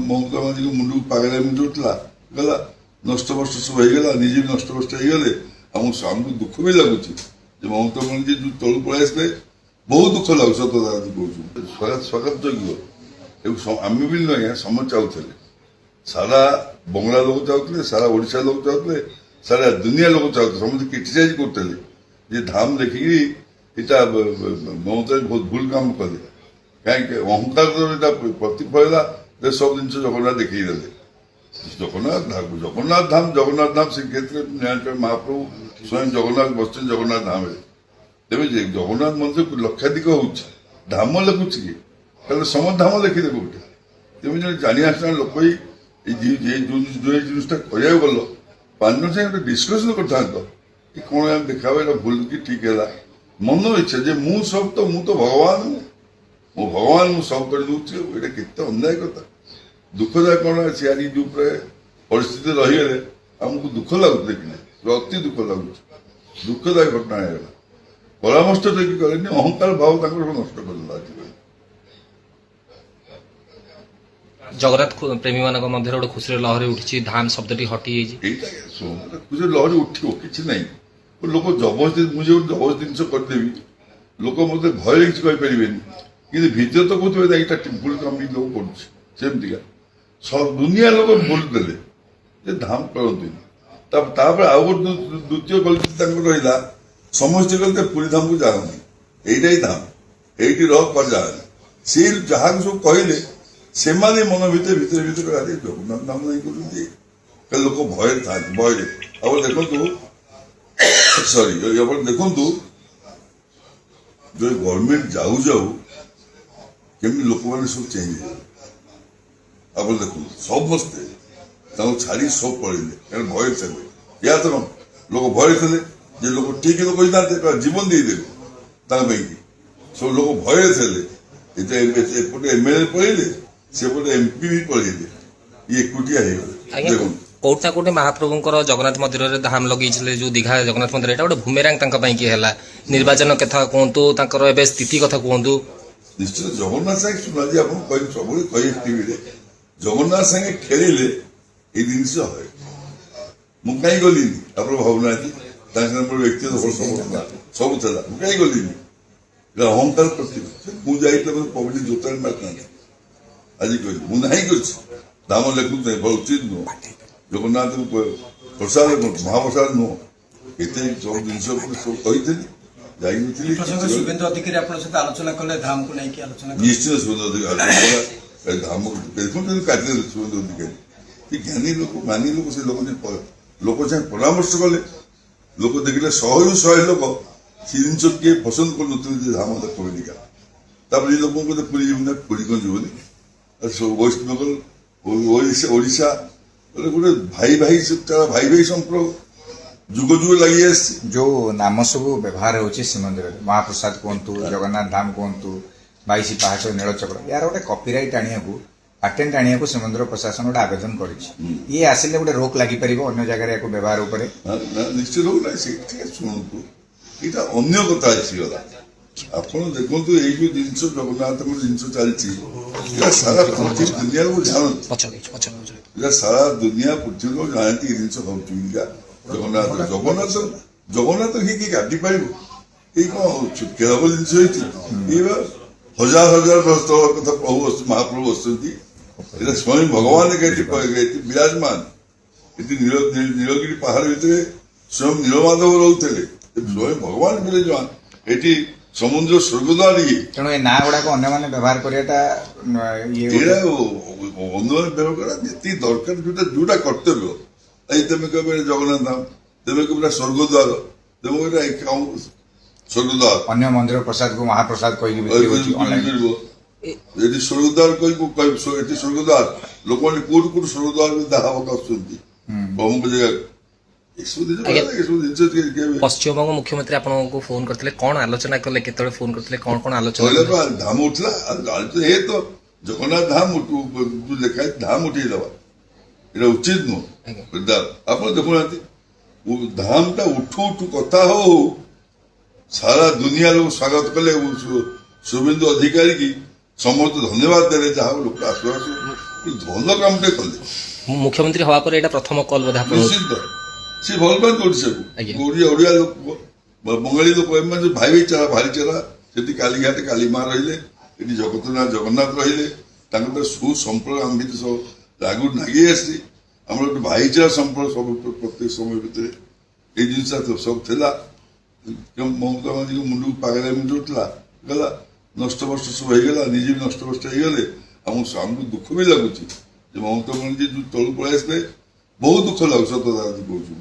ମମତା ବାନାର୍ଜୀଙ୍କ ମୁଣ୍ଡକୁ ପାଗଳାମି ଉଠୁଥିଲା ଗଲା ନଷ୍ଟ ଭଷ୍ଟ ସବୁ ହେଇଗଲା, ନିଜେ ବି ନଷ୍ଟ ଭଷ୍ଟ ହେଇଗଲେ। ଆମକୁ ଦୁଃଖ ବି ଲାଗୁଛି ଯେ ମମତା ବାନାର୍ଜୀ ଯୋଉ ତଳୁ ପଳେଇ ଆସିଲେ, ବହୁତ ଦୁଃଖ ଲାଗୁଛି। ସତ କଥା କହୁଛୁ, ସ୍ୱାଗତ ଯୋଗ୍ୟ। ଆମେ ବି ନୁହେଁ ଆଜ୍ଞା, ସମସ୍ତେ ଚାହୁଥିଲେ, ସାରା ବଙ୍ଗଳା ଲୋକ ଚାହୁଥିଲେ, ସାରା ଓଡ଼ିଶା ଲୋକ ଚାହୁଥିଲେ, ସାରା ଦୁନିଆ ଲୋକ ଚାହୁଥିଲେ, ସମସ୍ତେ କ୍ରିଟିସାଇଜ କରୁଥିଲେ ଯେ ଧାମ ଦେଖିକିରି ଏଇଟା ମମତା ବହୁତ ଭୁଲ କାମ କଲେ। କାହିଁକି ଅହଙ୍କାର ଏଇଟା ପ୍ରତିଫଳ ହେଲା, ସବୁ ଜିନିଷ ଜଗନ୍ନାଥ ଦେଖେଇ ଦେଲେ। ଜଗନ୍ନାଥ ଧାମ ଶ୍ରୀକ୍ଷେତ୍ର ମହାପ୍ରଭୁ ସ୍ୱୟଂ ଜଗନ୍ନାଥ ବସିଛନ୍ତି ଜଗନ୍ନାଥ ଧାମରେ। ତେବେ ଜଗନ୍ନାଥ ମନ୍ଦିର ଲକ୍ଷାଧିକ ହଉଛି, ଧାମ ଲେଖୁଛି କି? ତାହେଲେ ସମସ୍ତ ଧାମ ଲେଖିଦେବେ ଗୋଟେ। ତେବେ ଜଣେ ଜାଣି ଆସିଲା ଲୋକ ଯୋଉ ଜିନିଷଟା କରିବାକୁ ଗଲ, 5 ଜଣ ସାଙ୍ଗେ ଗୋଟେ ଡିସ୍କସନ କରିଥାନ୍ତ କି କଣ ଆମେ ଦେଖାବ, ଏଇଟା ଭୁଲ କି ଠିକ ହେଲା। ମନ ଇଚ୍ଛା ଯେ ମୁଁ ତ ଭଗବାନ, ମୁଁ ସବୁ କରିଦଉଛି, ଏଇଟା କେତେ ଅନ୍ୟାୟ କଥା। ଦୁଃଖଦାୟକ କଣ ଅଛି, ଆଜି ଯୋଉ ପରିସ୍ଥିତି ରହିଗଲେ ଆମକୁ ଦୁଃଖ ଲାଗୁଛି, ଦେଖିଲେ ଅତି ଦୁଃଖ ଲାଗୁଛି। ଦୁଃଖଦାୟକ ଘଟଣା ହେଇଗଲା। ପରାମର୍ଶ ଦେଇକି କଲେନି, ଅହଙ୍କାର ଭାବ ତାଙ୍କର ନଷ୍ଟ କରିଦେଲା। ଆଜି ଜଗନ୍ନାଥ ପ୍ରେମୀ ମାନଙ୍କ ମଧ୍ୟରେ ଗୋଟେ ଖୁସିର ଲହରୀ ଉଠିଛି, ଧାମ ଶବ୍ଦଟି ହଟି ଯାଇଛି। ଏଇଟା ଖୁସିର ଲହରୀ ଉଠିବ, କିଛି ନାହିଁ। ଲୋକ ଜବରଦସ୍ତି, ମୁଁ ଯୋଉ ଜବରଦସ୍ତି ଜିନିଷ କରିଦେବି, ଲୋକ ମତେ ଭୟରେ କିଛି କହିପାରିବେନି, କିନ୍ତୁ ଭିତରେ ତ କହୁଥିବେ ଏଇଟା ଭୁଲ କାମ ଲୋକ କରୁଛି। ସେମିତିକା ଦୁନିଆ ଲୋକ ଭୁଲ ଦେଲେ ଯେ ଧାମ କରନ୍ତିନି। ତାପରେ ଆଉ ଗୋଟେ ଦ୍ୱିତୀୟ ଗଲତି ତାଙ୍କର ରହିଲା, ସମସ୍ତେ କହିଲେ ପୁରୀ ଧାମକୁ ଯାଆନ୍ତି, ଏଇଟା ହିଁ ଧାମ, ଏଇଠି ରହ ଯାଆନି। ସେ ଯାହାକୁ ସବୁ କହିଲେ ସେମାନେ ମନ ଭିତରେ ଆରେ ଜଗନ୍ନାଥ ଧାମ ନାହିଁ କରୁଛନ୍ତି, ଲୋକ ଭୟରେ ଥାନ୍ତି, ଭୟରେ। ଆପଣ ଦେଖନ୍ତୁ ଯୋଉ ଗଭର୍ଣ୍ଣମେଣ୍ଟ ଯାଉ କେମିତି ଲୋକମାନେ ସବୁ ଚେଞ୍ଜ ହେଇଗଲେ। ଆପଣ ଦେଖନ୍ତୁ ସମସ୍ତେ ତାଙ୍କୁ ଛାଡ଼ି ସବୁ ପଳେଇଲେ, କାରଣ ଭୟରେ ଥିଲେ। ଏହା ତ ଲୋକ ଭୟରେ ଥିଲେ ଯେ ଲୋକ ଠିକ ଲୋକ ହେଇଥାନ୍ତେ, ଜୀବନ ଦେଇଦେବେ ତାଙ୍କ ପାଇଁକି। ସବୁ ଲୋକ ଭୟରେ ଥିଲେ। ଏପଟେ MLA ପଳେଇଲେ, ସେପଟେ MP ବି ପଳେଇଲେ, ଇଏ ଏକୁଟିଆ ହେଇଗଲେ। ଦେଖନ୍ତୁ କୋଉଠି ନା କୋଉଠି ମହାପ୍ରଭୁଙ୍କର ଜଗନ୍ନାଥ ମନ୍ଦିରରେ ଧାମ ଲଗେଇଥିଲେ, ଯୋଉ ଦୀଘା ଜଗନ୍ନାଥ ମନ୍ଦିର, ଏଇଟା ଗୋଟେ ବୁମେରାଙ୍ଗ ତାଙ୍କ ପାଇଁ କି ହେଲା। ନିର୍ବାଚନ କଥା କୁହନ୍ତୁ, ତାଙ୍କର ଏବେ ସ୍ଥିତି କଥା କୁହନ୍ତୁ। ନିଶ୍ଚିତ ଜଗନ୍ନାଥ ସାଙ୍ଗେ ଶୁଣାଜି ଆପଣ ସବୁବେଳେ କହି ଟିଭିରେ, ଜଗନ୍ନାଥ ସାଙ୍ଗେ ଖେଳିଲେ ଏଇ ଜିନିଷ ହୁଏ। ମୁଁ କାହିଁ ଗଲିନି ଆପଣ ଭାବୁନାହାନ୍ତି, ତାଙ୍କ ସାଙ୍ଗେ ମୋର ବ୍ୟକ୍ତିଗତ ସବୁ ଥିଲା, ମୁଁ କାହିଁ ଗଲିନି? ଅହଙ୍କାର ପ୍ରତି ମୁଁ ଯାଇଥିଲି ପବ୍ଲିକ ଜୋତାରେ ମାରିଥାନ୍ତି। ଆଜି କହିଲି ମୁଁ ନାହିଁ କରିଛି, ଧାମ ଲେଖୁଛି ନାହିଁ, ଭଲ ଉଚିତ ନୁହଁ। ଜଗନ୍ନାଥଙ୍କୁ ପ୍ରସାଦ ମହାପ୍ରସାଦ ନୁହଁ, ଏତେ ସବୁ ଜିନିଷ ସବୁ କହିଥିଲି, ଯାଇନଥିଲି। ଶୁଭେନ୍ଦୁ ଅଧିକାରୀ ଆପଣଙ୍କ ସହିତ ଆଲୋଚନା କଲେ ଧାମକୁ ନେଇକି ଆଲୋଚନା? ନିଶ୍ଚିତ ଶୁଭେନ୍ଦୁ ଅଧିକାରୀ ଧାମକୁ ଦେଖୁଛନ୍ତି, କାଟିଦେଲେ ଶୁଭେନ୍ଦୁ ଅଧିକାରୀ। ଜ୍ଞାନୀ ଲୋକ, ମାନି ଲୋକ, ସେ ଲୋକ ସାଙ୍ଗେ ପରାମର୍ଶ କଲେ, ଲୋକ ଦେଖିଲେ 100 ଲୋକ ସେ ଜିନିଷ କିଏ ପସନ୍ଦ କରୁନଥିଲେ ଯେ ଧାମ ଦେଖ ବୋଲିକା। ତାପରେ ଏ ଲୋକଙ୍କୁ ବୋଧେ ପୁରୀ ଯିବୁନି, ପୁରୀ କଣ ଯିବନି? ୱେଷ୍ଟ ବେଙ୍ଗଲ, ଓଡ଼ିଶା ଗୋଟେ ଭାଇ ସମ୍ପର୍କ ଯୁଗ ଲାଗି ଆସିଛି। ଯୋଉ ନାମ ସବୁ ବ୍ୟବହାର ହଉଛି ଶ୍ରୀମନ୍ଦିରରେ, ମହାପ୍ରସାଦ କୁହନ୍ତୁ, ଜଗନ୍ନାଥ ଧାମ କୁହନ୍ତୁ, 22 ପାହାଚ, ନୀଳଚକ୍ର, ୟାର ଗୋଟେ କପିରାଇଟ୍ ଆଣିବାକୁ, ପାଟେଣ୍ଟ ଆଣିବାକୁ ଶ୍ରୀମନ୍ଦିର ପ୍ରଶାସନ ଗୋଟେ ଆବେଦନ କରିଛି। ଇଏ ଆସିଲେ ଗୋଟେ ରୋକ ଲାଗିପାରିବ ଅନ୍ୟ ଜାଗାରେ ୟାକୁ ବ୍ୟବହାର ଉପରେ? ନିଶ୍ଚିତ ରୋକ ନାହିଁ। ସେ ଟିକେ ଶୁଣନ୍ତୁ, ଏଇଟା ଅନ୍ୟ କଥା ଆସିଗଲା। ଆପଣ ଦେଖନ୍ତୁ, ଏଇ ଯୋଉ ଜିନିଷ ଜଗନ୍ନାଥଙ୍କ ଜିନିଷ ଚାଲିଛି, ଏଇଟା ସାରା ପୃଥିବୀ ଦୁନିଆ ଲୋକ ଜାଣନ୍ତି, ଏଇଟା ସାରା ଦୁନିଆ ପୃଥିବୀ ଲୋକ ଜାଣନ୍ତି ଏ ଜିନିଷ ହଉଛି। ଜଗନ୍ନାଥ କିଏ କାଟି ପାରିବ? ଏଇ କଣ ଖେଳ ଜିନିଷ ହେଇଛି? ଏଇ ହଜାର ବର୍ଷ ତଳ କଥା ମହାପ୍ରଭୁ ବସୁଛନ୍ତି, ଏଇଟା ସ୍ୱୟଂ ଭଗବାନ ଏଠି ବିରାଜମାନ। ଏଠି ନୀଳଗିରି ପାହାଡ ଭିତରେ ସ୍ୱୟଂ ନୀଳମାଧବ ରହୁଥିଲେ, ସ୍ୱୟଂ ଭଗବାନ ବିରାଜମାନ ଏଠି। ସମୁଦ୍ର ସ୍ୱର୍ଗଦ୍ୱାର ଇଏ, ତେଣୁ ଏ ନାଁ ଗୁଡାକ ଅନ୍ୟମାନେ ବ୍ୟବହାର କରିବାଟା ଅନ୍ୟମାନେ ବ୍ୟବହାର କରିବା ଯେତିକି ଦରକାର, ଯୋଉଟା କର୍ତ୍ତବ୍ୟ। ଏଇ ତମେ କହିବ ଜଗନ୍ନାଥ ଧାମ, ତେବେ କହିବ ସ୍ୱର୍ଗଦ୍ୱାର, ତେବେ ସ୍ୱର୍ଗଦ୍ୱାର ଅନ୍ୟ ମନ୍ଦିର ପ୍ରସାଦକୁ ମହାପ୍ରସାଦ କହିକି ଏଠି ସ୍ୱର୍ଗଦ୍ୱାର କହିବୁ, ଏଠି ସ୍ୱର୍ଗଦ୍ୱାର। ଲୋକମାନେ କୋଉଠୁ ସ୍ୱର୍ଗଦ୍ୱାର ଦାହ ଆସୁଛନ୍ତି ପ୍ରମୁଖ ଜାଗାରେ। ପଶ୍ଚିମବଙ୍ଗ ମୁଖ୍ୟମନ୍ତ୍ରୀ ଆପଣଙ୍କୁ ଫୋନ କରିଥିଲେ, କଣ ଆଲୋଚନା କଲେ, କେତେବେଳେ ଫୋନ କରିଥିଲେ, କଣ ଆଲୋଚନା? ଧାମ ଉଠିଲା, ଏ ତ ଜଗନ୍ନାଥ ଧାମ ଲେଖା ଧାମ ଉଠେଇଦବା, ଏଇଟା ଉଚିତ ନୁହଁ। ଆପଣ ଦେଖୁନାହାନ୍ତି, ଧାମଟା ଉଠୁ କଥା ହଉ ସାରା ଦୁନିଆ ଲୋକ ସ୍ୱାଗତ କଲେ। ଶୁଭେନ୍ଦୁ ଅଧିକାରୀ କି ସମସ୍ତେ ଧନ୍ୟବାଦ ଦେଲେ ଯାହା ହଉ ଲୋକ ଆସୁ ଆସୁ ଭଲ କାମଟେ କଲେ ମୁଖ୍ୟମନ୍ତ୍ରୀ ହବା ପରେ ଏଇଟା ପ୍ରଥମ କଲ୍ ବୋଧେ ଆପଣ ନିଶ୍ଚିତ ସେ ଭଲ ପାଆନ୍ତି ଓଡ଼ିଶାକୁ ଆଜ୍ଞା। ଓଡ଼ିଆ ଲୋକ ବଙ୍ଗାଳୀ ଲୋକ ଏମାନେ ଯୋଉ ଭାଇଚାରା ସେଠି କାলীଘାଟ କାলীମା ରହିଲେ ଏଠି ଜଗନ୍ନାଥ ରହିଲେ ତାଙ୍କର ସୁସମ୍ପର୍କ ଆମ ଭିତରେ ସବୁ ଆଗରୁ ନାଗି ଆସିଛି ଆମର ଗୋଟେ ଭାଇଚାରା ସମ୍ପର୍କ ସବୁ ପ୍ରତ୍ୟେକ ସମୟ ଭିତରେ ଏଇ ଜିନିଷ ସବୁ ଥିଲା ମମତା ବାନାର୍ଜୀଙ୍କ ମୁଣ୍ଡକୁ ପାଗଳାମି ଯୋଉଥିଲା ଗଲା ନଷ୍ଟ ଭଷ୍ଟ ସବୁ ହେଇଗଲା ନିଜେ ବି ନଷ୍ଟ ଭଷ୍ଟ ହେଇଗଲେ ଆମକୁ ଦୁଃଖ ବି ଲାଗୁଛି ଯେ ମମତା ବାନାର୍ଜୀ ଯୋଉ ତଳୁ ପଳେଇ ଆସିଲେ ବହୁତ ଦୁଃଖ ଲାଗୁଛି ସତ କହୁଛୁ